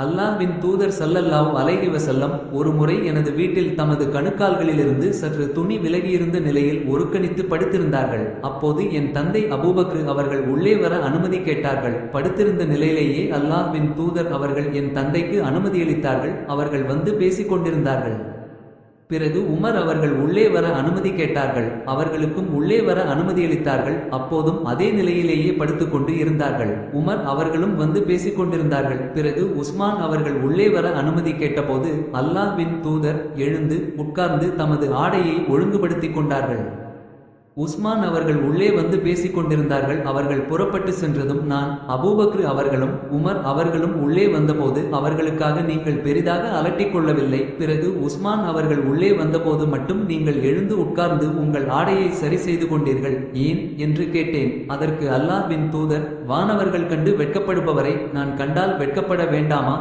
அல்லாஹ்வின் தூதர் ஸல்லல்லாஹு அலைஹி வஸல்லம் ஒரு முறை எனது வீட்டில் தமது கணுக்கால்களிலிருந்து சற்று துணி விலகியிருந்த நிலையில் ஒருக்கணித்து படுத்திருந்தார்கள். அப்போது என் தந்தை அபூபக்ர் அவர்கள் உள்ளே வர அனுமதி கேட்டார்கள். படுத்திருந்த நிலையிலேயே அல்லாஹ்வின் தூதர் அவர்கள் என் தந்தைக்கு அனுமதியளித்தார்கள். அவர்கள் வந்து பேசிக் கொண்டிருந்தார்கள். பிறகு உமர் அவர்கள் உள்ளே வர அனுமதி கேட்டார்கள். அவர்களுக்கும் உள்ளே வர அனுமதியளித்தார்கள். அப்போதும் அதே நிலையிலேயே படுத்துக்கொண்டு இருந்தார்கள். உமர் அவர்களும் வந்து பேசிக் கொண்டிருந்தார்கள். பிறகு உஸ்மான் அவர்கள் உள்ளே வர அனுமதி கேட்டபோது அல்லாஹ்வின் தூதர் எழுந்து உட்கார்ந்து தமது ஆடையை ஒழுங்குபடுத்திக் கொண்டார்கள். உஸ்மான் அவர்கள் உள்ளே வந்து பேசிக் கொண்டிருந்தார்கள். அவர்கள் புறப்பட்டு சென்றதும் நான், அபூபக்ர் அவர்களும் உமர் அவர்களும் உள்ளே வந்தபோது அவர்களுக்காக நீங்கள் பெரிதாக அலட்டிக் கொள்ளவில்லை. பிறகு உஸ்மான் அவர்கள் உள்ளே வந்தபோது மட்டும் நீங்கள் எழுந்து உட்கார்ந்து உங்கள் ஆடையை சரி செய்து கொண்டீர்கள், ஏன் என்று கேட்டேன். அதற்கு அல்லாஹ்வின் தூதர், வானவர்கள் கண்டு வெட்கப்படுபவரை நான் கண்டால் வெட்கப்பட வேண்டாமா